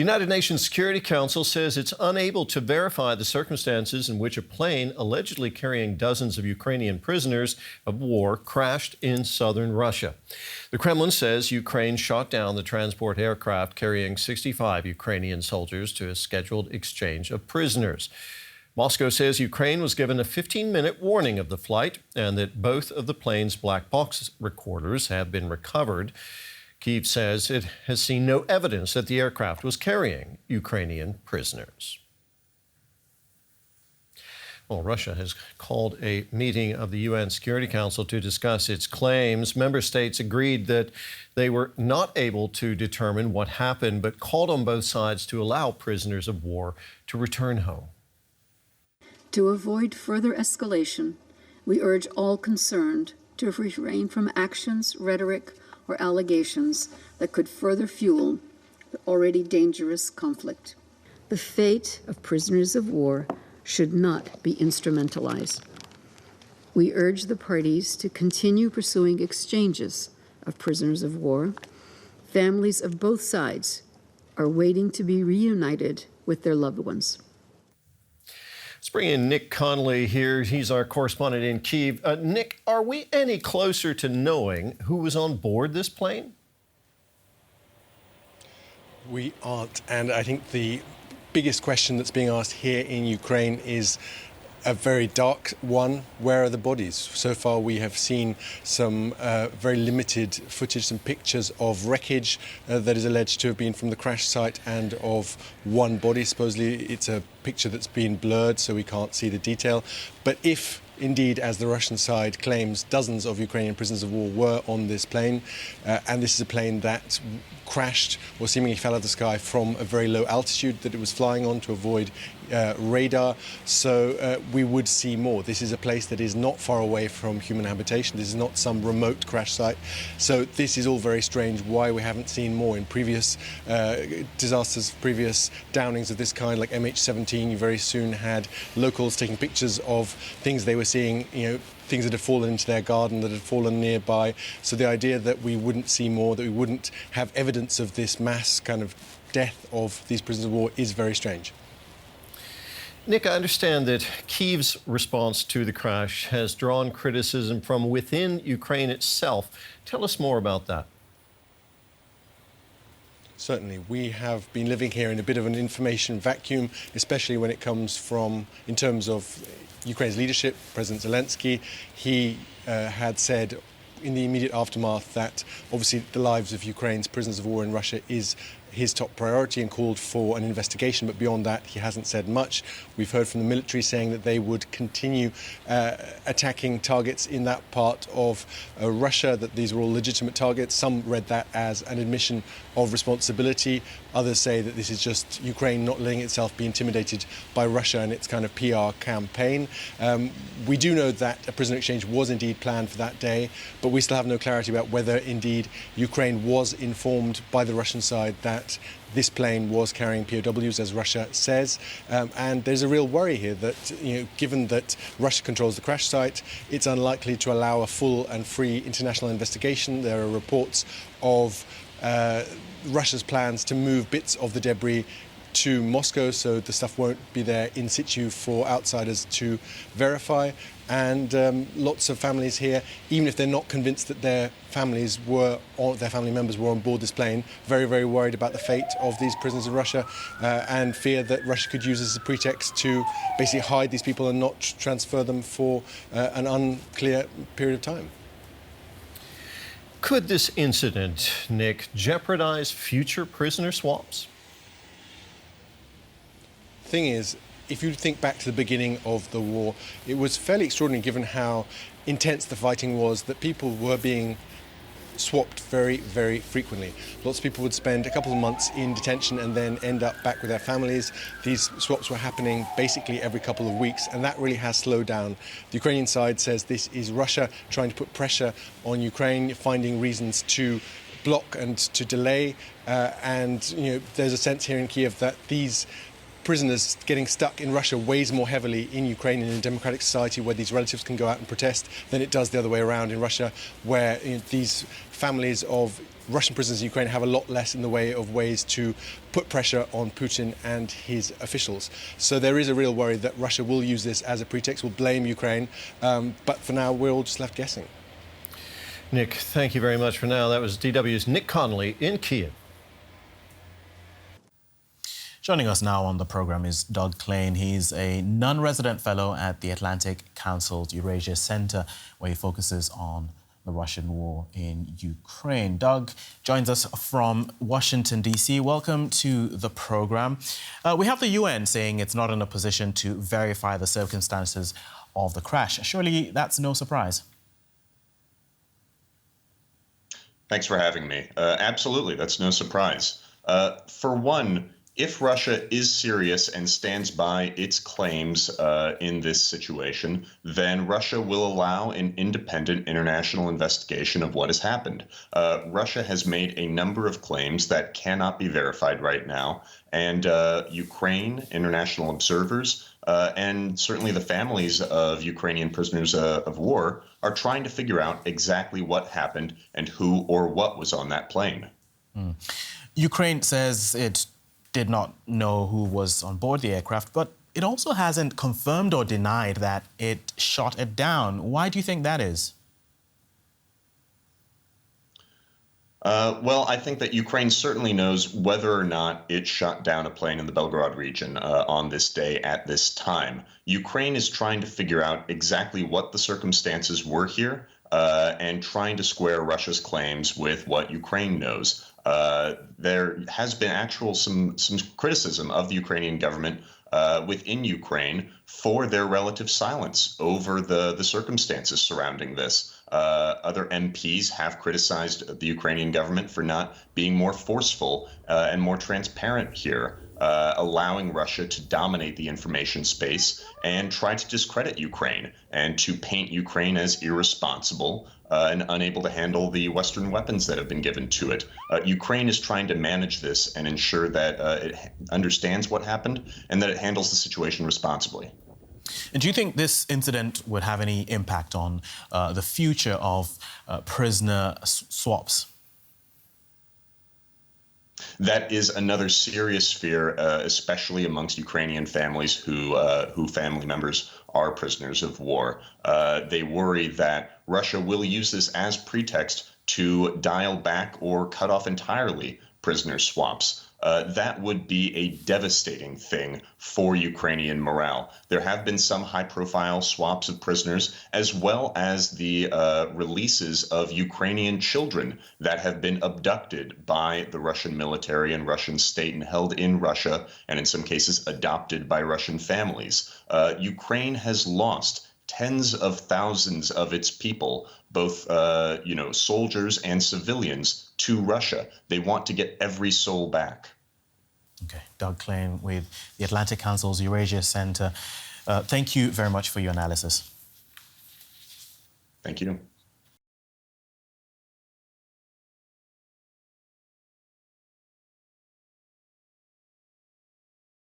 The United Nations Security Council says it's unable to verify the circumstances in which a plane allegedly carrying dozens of Ukrainian prisoners of war crashed in southern Russia. The Kremlin says Ukraine shot down the transport aircraft carrying 65 Ukrainian soldiers to a scheduled exchange of prisoners. Moscow says Ukraine was given a 15-minute warning of the flight and that both of the plane's black box recorders have been recovered. Kyiv says it has seen no evidence that the aircraft was carrying Ukrainian prisoners. Well, Russia has called a meeting of the UN Security Council to discuss its claims. Member states agreed that they were not able to determine what happened, but called on both sides to allow prisoners of war to return home. To avoid further escalation, we urge all concerned to refrain from actions, rhetoric, or allegations that could further fuel the already dangerous conflict. The fate of prisoners of war should not be instrumentalized. We urge the parties to continue pursuing exchanges of prisoners of war. Families of both sides are waiting to be reunited with their loved ones. Let's bring in Nick Connolly here. He's our correspondent in Kyiv. Nick, are we any closer to knowing who was on board this plane? We aren't, and I think the biggest question that's being asked here in Ukraine is a very dark one. Where are the bodies? So far we have seen some very limited footage, some pictures of wreckage that is alleged to have been from the crash site and of one body. Supposedly it's a picture that's been blurred so we can't see the detail. But if indeed, as the Russian side claims, dozens of Ukrainian prisoners of war were on this plane, and this is a plane that crashed or seemingly fell out of the sky from a very low altitude that it was flying on to avoid radar. So we would see more. This is a place that is not far away from human habitation. This is not some remote crash site. So this is all very strange. Why we haven't seen more in previous disasters, previous downings of this kind, like MH17, you very soon had locals taking pictures of things they were seeing, things that had fallen into their garden, that had fallen nearby. So the idea that we wouldn't see more, that we wouldn't have evidence of this mass kind of death of these prisoners of war is very strange. Nick, I understand that Kyiv's response to the crash has drawn criticism from within Ukraine itself. Tell us more about that. Certainly. We have been living here in a bit of an information vacuum, especially when it comes from, in terms of Ukraine's leadership, President Zelensky. He had said in the immediate aftermath that obviously the lives of Ukraine's prisoners of war in Russia is his top priority and called for an investigation, but beyond that he hasn't said much. We've heard from the military saying that they would continue attacking targets in that part of Russia, that these were all legitimate targets. Some read that as an admission of responsibility. Others say that this is just Ukraine not letting itself be intimidated by Russia and its kind of PR campaign. We do know that a prisoner exchange was indeed planned for that day, but we still have no clarity about whether indeed Ukraine was informed by the Russian side that this plane was carrying POWs, as Russia says. And there's a real worry here that, given that Russia controls the crash site, it's unlikely to allow a full and free international investigation. There are reports of Russia's plans to move bits of the debris to Moscow, so the stuff won't be there in situ for outsiders to verify. And lots of families here, even if they're not convinced that their families were, or their family members were on board this plane, very, very worried about the fate of these prisoners in Russia and fear that Russia could use this as a pretext to basically hide these people and not transfer them for an unclear period of time. Could this incident, Nick, jeopardize future prisoner swaps? Thing is, if you think back to the beginning of the war, it was fairly extraordinary given how intense the fighting was, that people were being swapped very, very frequently. Lots of people would spend a couple of months in detention and then end up back with their families. These swaps were happening basically every couple of weeks, and that really has slowed down. The Ukrainian side says this is Russia trying to put pressure on Ukraine, finding reasons to block and to delay. There's a sense here in Kyiv that these prisoners getting stuck in Russia weighs more heavily in Ukraine, in a democratic society where these relatives can go out and protest, than it does the other way around in Russia, where these families of Russian prisoners in Ukraine have a lot less in the way of ways to put pressure on Putin and his officials. So there is a real worry that Russia will use this as a pretext, will blame Ukraine, but for now we're all just left guessing. Nick, thank you very much for now. That was DW's Nick Connolly in Kyiv. Joining us now on the program is Doug Klain. He's a non-resident fellow at the Atlantic Council's Eurasia Center, where he focuses on the Russian war in Ukraine. Doug joins us from Washington, D.C. Welcome to the program. We have the UN saying it's not in a position to verify the circumstances of the crash. Surely that's no surprise. Thanks for having me. Absolutely, that's no surprise. For one, if Russia is serious and stands by its claims in this situation, then Russia will allow an independent international investigation of what has happened. Russia has made a number of claims that cannot be verified right now, and Ukraine, international observers, and certainly the families of Ukrainian prisoners of war are trying to figure out exactly what happened and who or what was on that plane. Ukraine says it did not know who was on board the aircraft, but it also hasn't confirmed or denied that it shot it down. Why do you think that is? Well, I think that Ukraine certainly knows whether or not it shot down a plane in the Belgorod region on this day at this time. Ukraine is trying to figure out exactly what the circumstances were here and trying to square Russia's claims with what Ukraine knows. There has been some criticism of the Ukrainian government within Ukraine for their relative silence over the circumstances surrounding this. Other MPs have criticized the Ukrainian government for not being more forceful and more transparent here, allowing Russia to dominate the information space and try to discredit Ukraine and to paint Ukraine as irresponsible and unable to handle the Western weapons that have been given to it. Ukraine is trying to manage this and ensure that it understands what happened and that it handles the situation responsibly. And do you think this incident would have any impact on the future of prisoner swaps? That is another serious fear, especially amongst Ukrainian families who family members are prisoners of war. They worry that Russia will use this as pretext to dial back or cut off entirely prisoner swaps. That would be a devastating thing for Ukrainian morale. There have been some high-profile swaps of prisoners, as well as the releases of Ukrainian children that have been abducted by the Russian military and Russian state and held in Russia, and in some cases adopted by Russian families. Ukraine has lost tens of thousands of its people, both soldiers and civilians, to Russia. They want to get every soul back. Okay, Doug Klain with the Atlantic Council's Eurasia Center. Thank you very much for your analysis. Thank you.